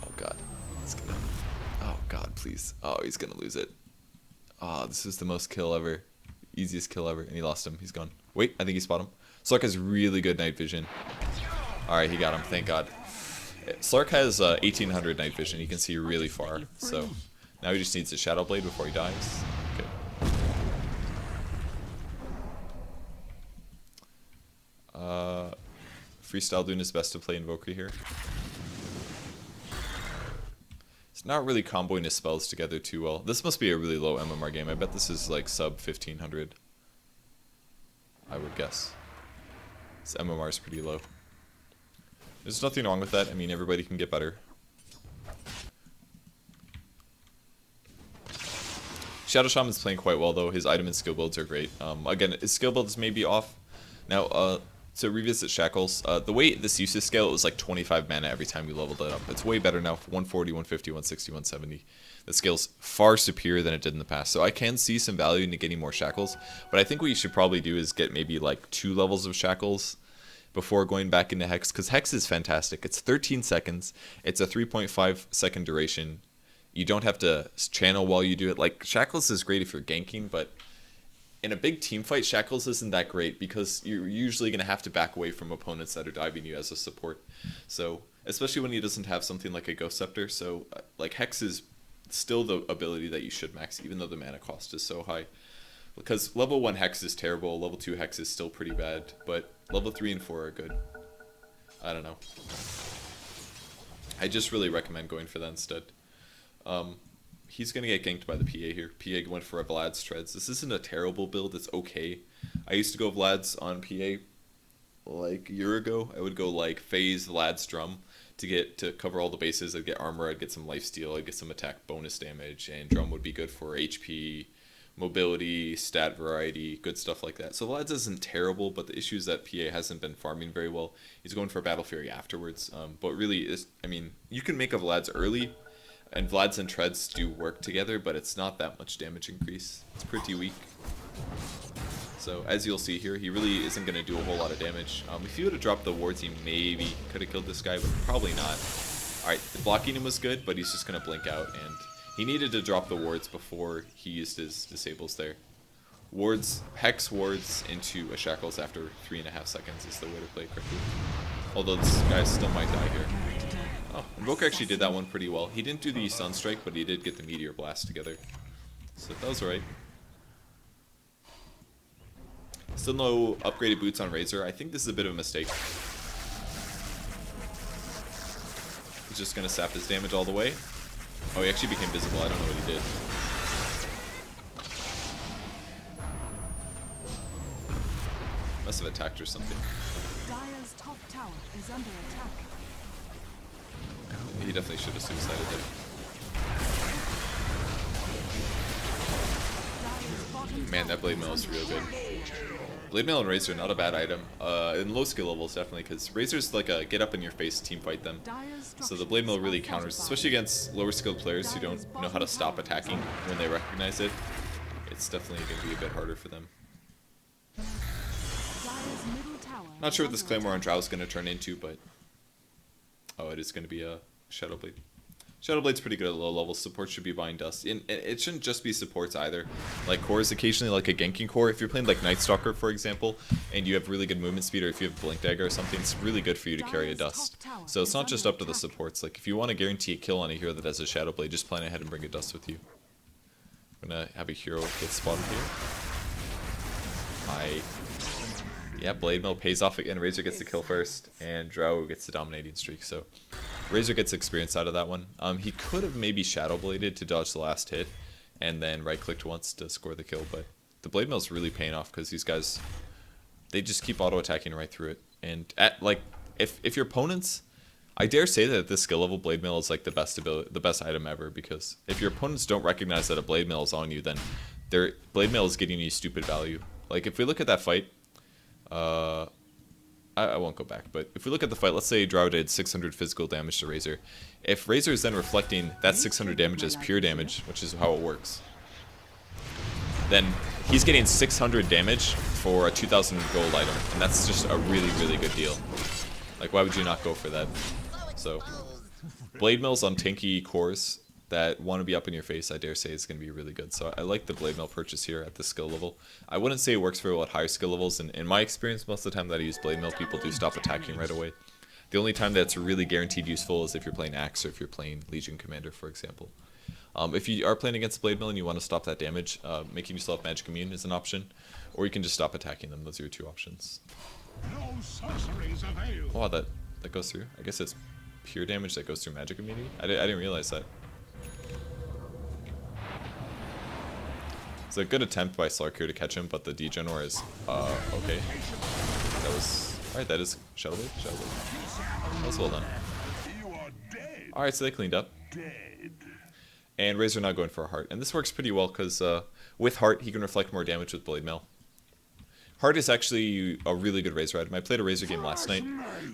Oh, God. Oh, God, please. Oh, he's going to lose it. Oh, this is the most kill ever. Easiest kill ever. And he lost him. He's gone. Wait, I think he spotted him. Slark has really good night vision. Alright, he got him. Thank God. Slark has 1800 night vision. He can see really far. So now he just needs a Shadow Blade before he dies. Okay. Freestyle doing his best to play Invoker here. He's not really comboing his spells together too well. This must be a really low MMR game. I bet this is like sub 1500. I would guess. His MMR is pretty low. There's nothing wrong with that. I mean, everybody can get better. Shadow Shaman's playing quite well, though. His item and skill builds are great. Again, his skill builds may be off. Now, to revisit Shackles, the way this used to scale, it was like 25 mana every time you leveled it up. It's way better now, 140, 150, 160, 170. The scale's far superior than it did in the past. So I can see some value in getting more Shackles, but I think what you should probably do is get maybe like 2 levels of Shackles before going back into Hex, because Hex is fantastic. It's 13 seconds. It's a 3.5 second duration. You don't have to channel while you do it. Like, Shackles is great if you're ganking, but in a big team fight, Shackles isn't that great because you're usually going to have to back away from opponents that are diving you as a support. So, especially when he doesn't have something like a Ghost Scepter. So, like, Hex is still the ability that you should max, even though the mana cost is so high. Because level 1 Hex is terrible, level 2 Hex is still pretty bad, but level 3 and 4 are good. I don't know. I just really recommend going for that instead. He's going to get ganked by the PA here. PA went for a Vlad's Treads. This isn't a terrible build, it's okay. I used to go Vlad's on PA like a year ago. I would go like Phase, Vlad's Drum to cover all the bases. I'd get armor, I'd get some lifesteal, I'd get some attack bonus damage, and Drum would be good for HP, mobility, stat variety, good stuff like that. So Vlad's isn't terrible, but the issue is that PA hasn't been farming very well. He's going for Battle Fury afterwards, but really, I mean, you can make a Vlad's early, and Vlad's and Treads do work together, but it's not that much damage increase. It's pretty weak. So as you'll see here, he really isn't going to do a whole lot of damage. If he would have dropped the wards, he maybe could have killed this guy, but probably not. Alright, blocking him was good, but he's just going to blink out, and he needed to drop the wards before he used his disables there. Wards, Hex wards into a Shackles after 3.5 seconds is the way to play it correctly. Although this guy still might die here. Oh, Invoker actually did that one pretty well. He didn't do the Sunstrike, but he did get the Meteor Blast together. So that was alright. Still no upgraded boots on Razor. I think this is a bit of a mistake. He's just going to sap his damage all the way. Oh, he actually became visible. I don't know what he did. Must have attacked or something. Dire's top tower is under attack. He definitely should have suicided there. Man, that Blade Mail is real good. Blade Mail and Razor, not a bad item. In low skill levels, definitely, because Razor's like a get up in your face team fight them. So the Blade Mail really counters, especially against lower skilled players who don't know how to stop attacking when they recognize it. It's definitely going to be a bit harder for them. Not sure what this Claymore on Drow is going to turn into, but... Oh, it is going to be a Shadowblade. Shadowblade's pretty good at low levels. Support should be buying Dust. And it shouldn't just be supports either. Like cores, occasionally like a ganking core. If you're playing like Night Stalker, for example, and you have really good movement speed, or if you have Blink Dagger or something, it's really good for you to carry a Dust. So it's not just up to the supports. Like if you want to guarantee a kill on a hero that has a Shadowblade, just plan ahead and bring a Dust with you. I'm gonna have a hero get spotted here. Yeah, Blade Mail pays off again. Razor gets the kill first, and Drow gets the dominating streak. So Razor gets experience out of that one. He could have maybe Shadowbladed to dodge the last hit, and then right-clicked once to score the kill. But the Blade Mail's really paying off because these guys, they just keep auto-attacking right through it. And if your opponents, I dare say that at this skill level, Blade Mail is like the best item ever, because if your opponents don't recognize that a Blade Mail is on you, then their Blade Mail is getting you stupid value. Like if we look at that fight. I won't go back, but if we look at the fight, let's say Drow did 600 physical damage to Razor. If Razor is then reflecting that 600 damage as pure damage, which is how it works, then he's getting 600 damage for a 2,000 gold item, and that's just a really, really good deal. Like, why would you not go for that? So, Blade Mills on tanky cores that want to be up in your face, I dare say, is going to be really good. So I like the Blade Mail purchase here at the skill level. I wouldn't say it works very well at higher skill levels, and in my experience, most of the time that I use Blade Mail, people do stop attacking right away. The only time that's really guaranteed useful is if you're playing Axe or if you're playing Legion Commander, for example. If you are playing against Blade Mail and you want to stop that damage, making yourself Magic Immune is an option, or you can just stop attacking them. Those are your two options. Wow, that goes through. I guess it's pure damage that goes through Magic Immunity? I didn't realize that. It's a good attempt by Slark here to catch him, but the Degener is, okay. That was, alright, that is Shadowblade. That was well done. Alright, so they cleaned up. And Razor now going for a Heart. And this works pretty well, because with Heart, he can reflect more damage with Blade Mail. Heart is actually a really good Razor item. I played a Razor game last night,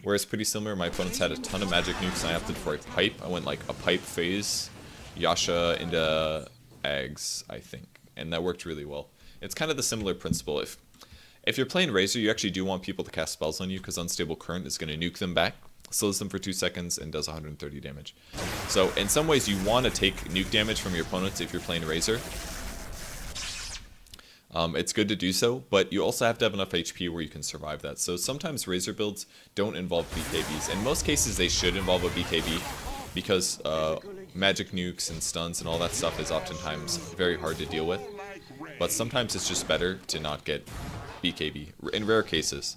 where it's pretty similar. My opponents had a ton of magic nukes, and I opted for a Pipe. I went like a Pipe phase, Yasha into Eggs, I think. And that worked really well. It's kind of the similar principle. If you're playing Razor, you actually do want people to cast spells on you, because Unstable Current is going to nuke them back, slows them for 2 seconds, and does 130 damage. So in some ways, you want to take nuke damage from your opponents if you're playing Razor. It's good to do so, but you also have to have enough HP where you can survive that. So sometimes Razor builds don't involve BKBs. In most cases, they should involve a BKB because magic nukes and stuns and all that stuff is oftentimes very hard to deal with. But sometimes it's just better to not get BKB in rare cases.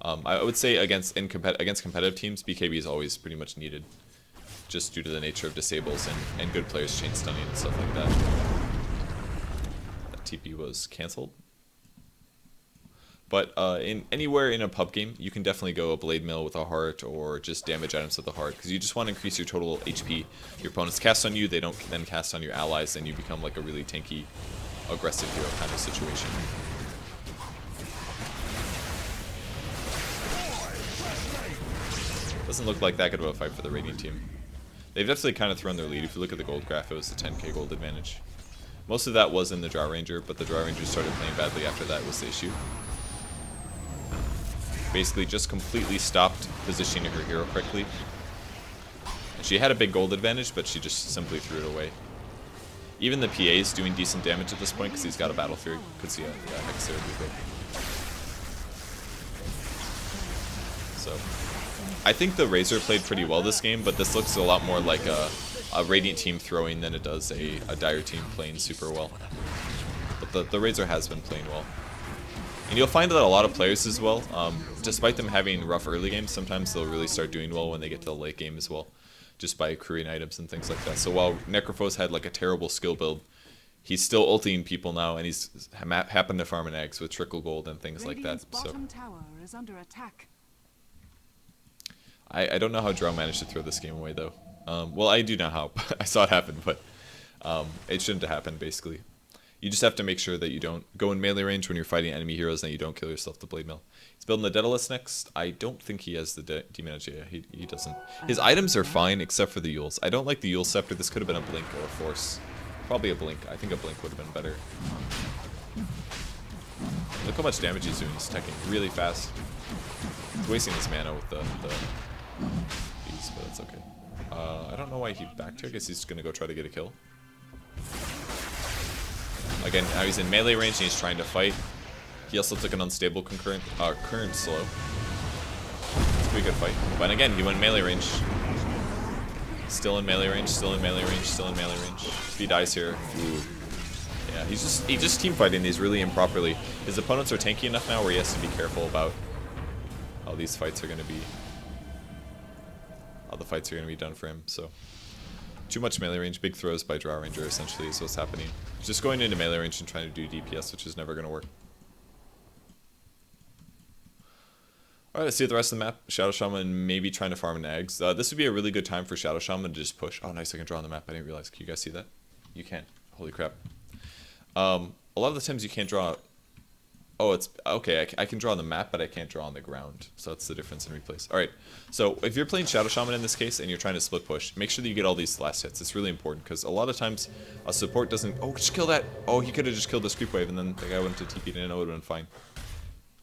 I would say against competitive teams, BKB is always pretty much needed, just due to the nature of disables and good players chain stunning and stuff like that. That TP was cancelled. But anywhere in a pub game, you can definitely go a Blade Mill with a heart or just damage items with a heart, because you just want to increase your total HP. Your opponents cast on you, they don't then cast on your allies, and you become like a really tanky, aggressive hero kind of situation. Doesn't look like that good of a fight for the Radiant team. They've definitely kind of thrown their lead. If you look at the gold graph, it was the 10k gold advantage. Most of that was in the Drow Ranger, but the Drow Ranger started playing badly after that was the issue. Basically just completely stopped positioning her hero correctly. And she had a big gold advantage, but she just simply threw it away. Even the PA is doing decent damage at this point because he's got a Battle Fury. Could see a Hex there would be big. So, I think the Razor played pretty well this game, but this looks a lot more like a Radiant team throwing than it does a Dire team playing super well. But the Razor has been playing well. And you'll find that a lot of players as well, despite them having rough early games, sometimes they'll really start doing well when they get to the late game as well, just by accruing items and things like that. So while Necrophos had like a terrible skill build, he's still ulting people now, and he's happened to farm an eggs with trickle gold and things like that. So Tower is under attack. I don't know how Drow managed to throw this game away though. Well, I do know how. I saw it happen, but it shouldn't have happened basically. You just have to make sure that you don't go in melee range when you're fighting enemy heroes and that you don't kill yourself with the Blade Mill. He's building the Daedalus next. I don't think he has the Demon Edge. Yeah, he doesn't. His items are fine except for the Yules. I don't like the Yule Scepter. This could have been a Blink or a Force. Probably a Blink. I think a Blink would have been better. Look how much damage he's doing. He's teching really fast. He's wasting his mana with the beast, but that's okay. I don't know why he backed here. I guess he's going to go try to get a kill. Again, now he's in melee range and he's trying to fight. He also took an unstable current slow. It's a pretty good fight. But again, he went melee range. Still in melee range, still in melee range, still in melee range. If he dies here, ooh. Yeah, he's just team fighting these really improperly. His opponents are tanky enough now where he has to be careful about how these fights are going to be. How the fights are going to be done for him, so. Too much melee range, big throws by Drow Ranger essentially is what's happening. Just going into melee range and trying to do DPS, which is never going to work. Alright, let's see the rest of the map. Shadow Shaman maybe trying to farm an eggs. This would be a really good time for Shadow Shaman to just push. Oh nice, I can draw on the map. I didn't realize. Can you guys see that? You can. Holy crap. A lot of the times you can't draw... Oh, it's... Okay, I can draw on the map, but I can't draw on the ground. So that's the difference in replays. Alright, so if you're playing Shadow Shaman in this case, and you're trying to split push, make sure that you get all these last hits. It's really important, because a lot of times a support doesn't... Oh, just kill that! Oh, he could have just killed this creep wave, and then the guy went to TP, and it would have been fine.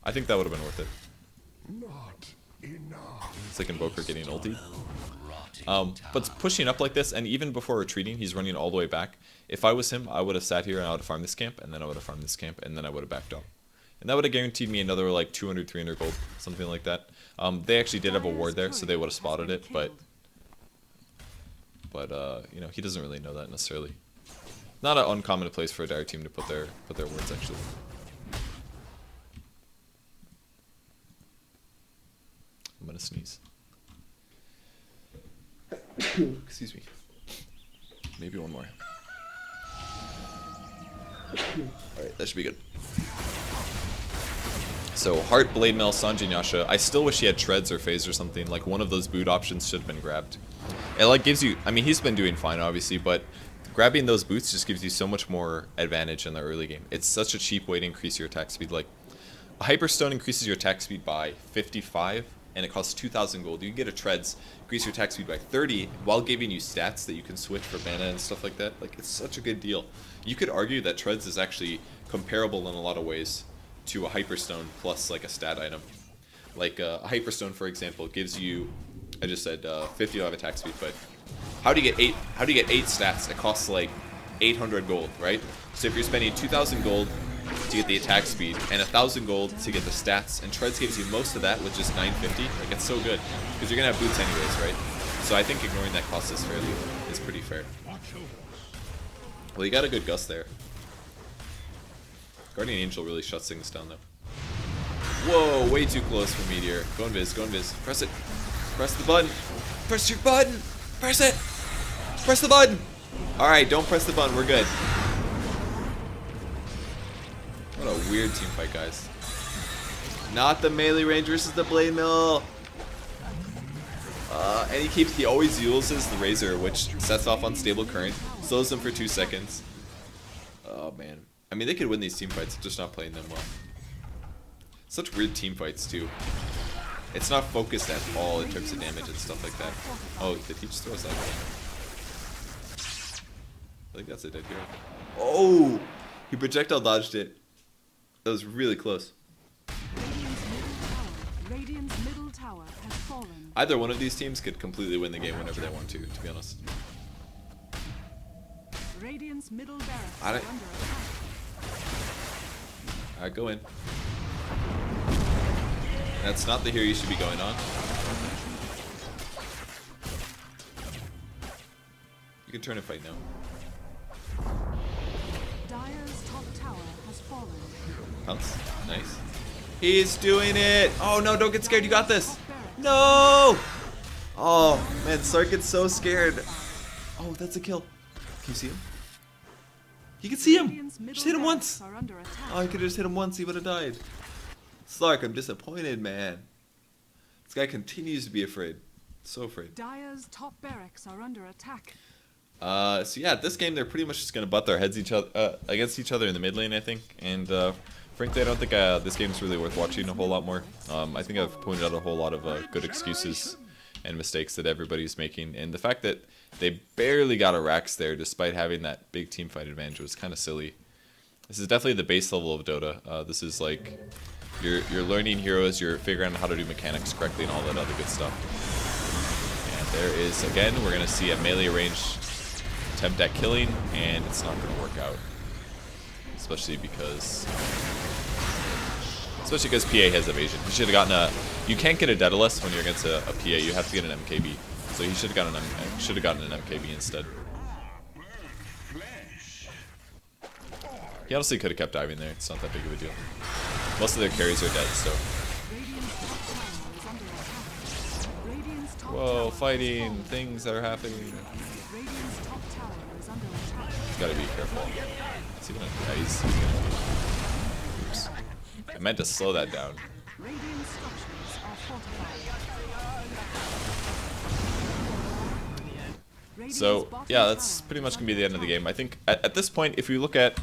I think that would have been worth it. Not enough. It's like Invoker getting ulti. But pushing up like this, and even before retreating, he's running all the way back. If I was him, I would have sat here and I would have farmed this camp, and then I would have farmed this camp, and then I would have backed up. And that would have guaranteed me another like 200, 300 gold, something like that. They actually did have a ward there, so they would have spotted it, but you know, he doesn't really know that necessarily. Not an uncommon place for a Dire team to put their wards actually. I'm gonna sneeze. Excuse me. Maybe one more. Alright, that should be good. So, Heart, Blade Mail, Sanjin Yasha. I still wish he had Treads or Phase or something. Like, one of those boot options should have been grabbed. It, like, gives you... I mean, he's been doing fine, obviously, but grabbing those boots just gives you so much more advantage in the early game. It's such a cheap way to increase your attack speed. Like, a Hyperstone increases your attack speed by 55, and it costs 2,000 gold. You can get a Treads, increase your attack speed by 30, while giving you stats that you can switch for mana and stuff like that. Like, it's such a good deal. You could argue that Treads is actually comparable in a lot of ways to a Hyperstone plus like a stat item. Like a Hyperstone, for example, gives you, I just said 55 attack speed, but how do you get 8 stats? It costs like 800 gold, right? So if you're spending 2,000 gold to get the attack speed, and 1,000 gold to get the stats, and Treads gives you most of that with just 950. Like, it's so good, because you're going to have boots anyways, right? So I think ignoring that cost is pretty fair. Well, you got a good gust there. Guardian Angel really shuts things down, though. Whoa, way too close for Meteor. Go invis, go invis. Press it. Press the button. Press your button. Press it. Press the button. Alright, don't press the button. We're good. What a weird team fight, guys. Not the melee range versus the blade mill. And he always uses the razor, which sets off unstable current, slows them for 2 seconds. Oh man, I mean they could win these team fights, just not playing them well. Such weird team fights too. It's not focused at all in terms of damage and stuff like that. Oh, did he just throw us out? I think that's a dead hero. Oh, he projectile dodged it. That was really close. Radiant's middle tower has fallen. Either one of these teams could completely win the game whenever they want to be honest. Radiant's middle barracks are Alright. under attack. Alright, go in. That's not the hero you should be going on. You can turn and fight now. Dire's top tower has fallen. Pounce. Nice. He's doing it! Oh no, don't get scared, you got this! No! Oh man, Sark gets so scared. Oh, that's a kill. Can you see him? You can see him! Radiant's middle Just hit him barracks once! are under attack. Oh, he could have just hit him once, he would have died. Slark, I'm disappointed, man. This guy continues to be afraid. So afraid. Dire's top barracks are under attack. So yeah, this game they're pretty much just gonna butt their heads against each other in the mid lane, I think. And frankly, I don't think this game's really worth watching a whole lot more. I think I've pointed out a whole lot of good excuses and mistakes that everybody's making, and the fact that they barely got a Rax there despite having that big team fight advantage was kind of silly. This is definitely the base level of Dota. This is like you're learning heroes, you're figuring out how to do mechanics correctly and all that other good stuff. And there is again, we're gonna see a melee range attempt at killing, and it's not going to work out, especially because PA has evasion. He should have gotten a. You can't get a Daedalus when you're against a PA. You have to get an MKB. So he should have gotten an MKB instead. He honestly could have kept diving there. It's not that big of a deal. Most of their carries are dead, so. Radiant's top tower is under attack. Radiant's top Whoa, tower fighting has things that are happening. fallen. Radiant's top tower is under attack. Gotta be careful. Is he gonna? Yeah, he's gonna. Oops. I meant to slow that down. Radiant structures are fortified. Radiant's So bottom yeah, that's tower pretty is much gonna be under the end of the attack. game. I think at this point, if we look at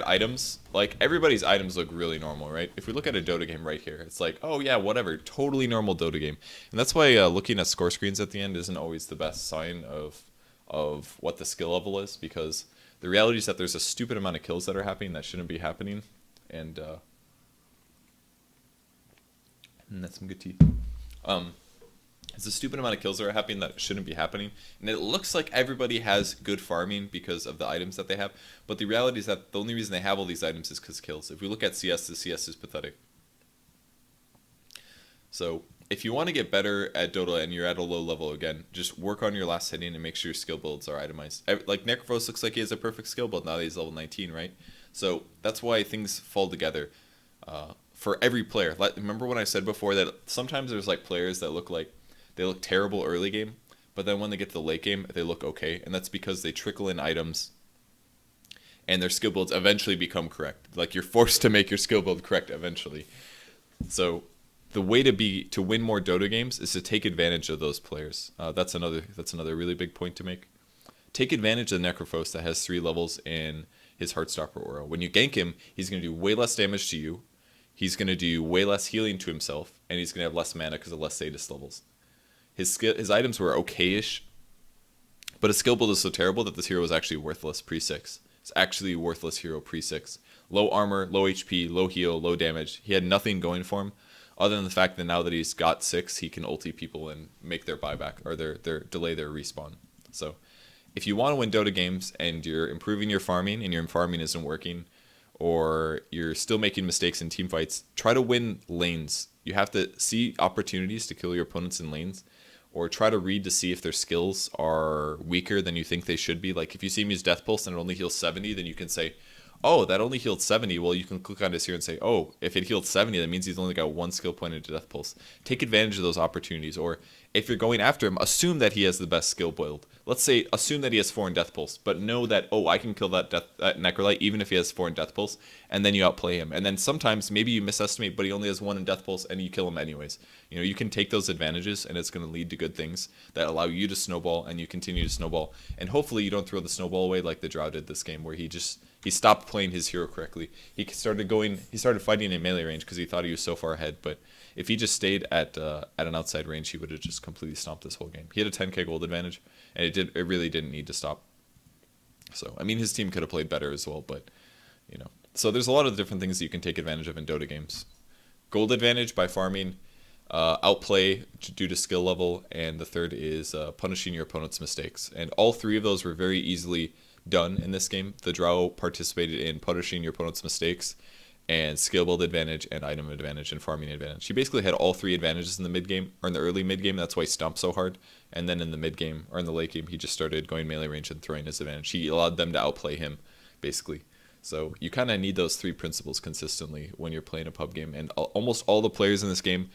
items, like everybody's items look really normal, right? If we look at a Dota game right here, it's like, oh yeah, whatever, totally normal Dota game. And that's why looking at score screens at the end isn't always the best sign of what the skill level is, because the reality is that there's a stupid amount of kills that are happening that shouldn't be happening, and that's some good tea. It's a stupid amount of kills that are happening that shouldn't be happening, and it looks like everybody has good farming because of the items that they have, but the reality is that the only reason they have all these items is because kills. If we look at CS, the CS is pathetic. So if you want to get better at Dota and you're at a low level again, just work on your last hitting and make sure your skill builds are itemized. Like Necrophos looks like he has a perfect skill build now that he's level 19, right? So that's why things fall together for every player. Remember when I said before that sometimes there's like players that look like they look terrible early game, but then when they get to the late game, they look okay, and that's because they trickle in items and their skill builds eventually become correct. Like you're forced to make your skill build correct eventually. So the way to win more Dota games is to take advantage of those players. That's another really big point to make. Take advantage of the Necrophos that has 3 levels in his Heartstopper aura. When you gank him, he's going to do way less damage to you. He's going to do way less healing to himself, and he's going to have less mana because of less Sadist levels. His items were okay-ish, but his skill build is so terrible that this hero is actually worthless pre-6. It's actually a worthless hero pre-6. Low armor, low HP, low heal, low damage. He had nothing going for him, other than the fact that now that he's got 6, he can ulti people and make their buyback, or their delay their respawn. So if you want to win Dota games and you're improving your farming and your farming isn't working, or you're still making mistakes in team fights, try to win lanes. You have to see opportunities to kill your opponents in lanes, or try to read to see if their skills are weaker than you think they should be. Like if you see him use Death Pulse and it only heals 70, then you can say, oh, that only healed 70. Well, you can click on this here and say, oh, if it healed 70, that means he's only got one skill point into Death Pulse. Take advantage of those opportunities. Or if you're going after him, assume that he has the best skill build. Let's say, assume that he has 4 in Death Pulse, but know that, oh, I can kill that Necrolite even if he has 4 in Death Pulse, and then you outplay him. And then sometimes, maybe you misestimate, but he only has 1 in Death Pulse, and you kill him anyways. You know, you can take those advantages, and it's going to lead to good things that allow you to snowball, and you continue to snowball. And hopefully you don't throw the snowball away like the Drow did this game, where he stopped playing his hero correctly. He started fighting in melee range because he thought he was so far ahead, but if he just stayed at an outside range, he would have just completely stomped this whole game. He had a 10k gold advantage, and it really didn't need to stop. So, I mean, his team could have played better as well, but, you know. So there's a lot of different things that you can take advantage of in Dota games. Gold advantage by farming, outplay due to skill level, and the third is punishing your opponent's mistakes. And all three of those were very easily done in this game. The Drow participated in punishing your opponent's mistakes, and skill build advantage, and item advantage, and farming advantage. He basically had all three advantages in the mid game, or in the early mid game. That's why he stomped so hard. And then in the mid game, or in the late game, he just started going melee range and throwing his advantage. He allowed them to outplay him, basically. So you kind of need those three principles consistently when you're playing a pub game. And almost all the players in this game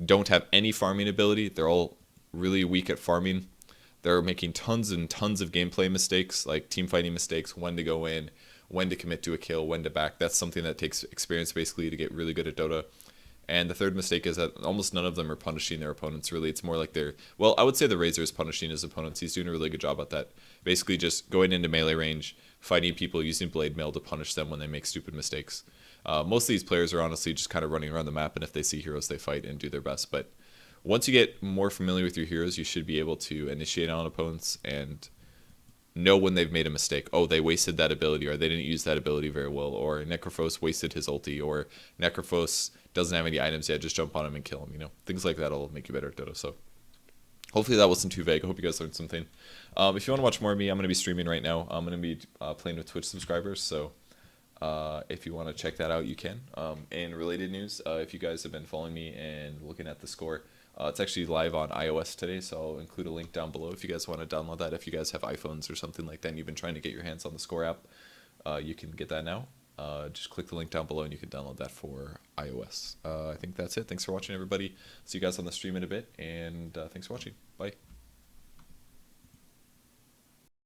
don't have any farming ability. They're all really weak at farming. They're making tons and tons of gameplay mistakes, like team fighting mistakes, when to go in, when to commit to a kill, when to back. That's something that takes experience basically to get really good at Dota. And the third mistake is that almost none of them are punishing their opponents, really. It's more like well, I would say the Razor is punishing his opponents. He's doing a really good job at that. Basically just going into melee range, fighting people, using Blade Mail to punish them when they make stupid mistakes. Most of these players are honestly just kind of running around the map, and if they see heroes, they fight and do their best. But once you get more familiar with your heroes, you should be able to initiate on opponents and know when they've made a mistake. Oh, they wasted that ability, or they didn't use that ability very well, or Necrophos wasted his ulti, or Necrophos doesn't have any items yet, just jump on him and kill him, you know. Things like that will make you better at Dota. So hopefully that wasn't too vague. I hope you guys learned something. If you want to watch more of me, I'm going to be streaming right now. I'm going to be playing with Twitch subscribers, so if you want to check that out, you can. And related news, if you guys have been following me and looking at the score, it's actually live on iOS today, so I'll include a link down below if you guys want to download that. If you guys have iPhones or something like that and you've been trying to get your hands on the Score app, you can get that now. Just click the link down below and you can download that for iOS. I think that's it. Thanks for watching, everybody. See you guys on the stream in a bit, and thanks for watching. Bye.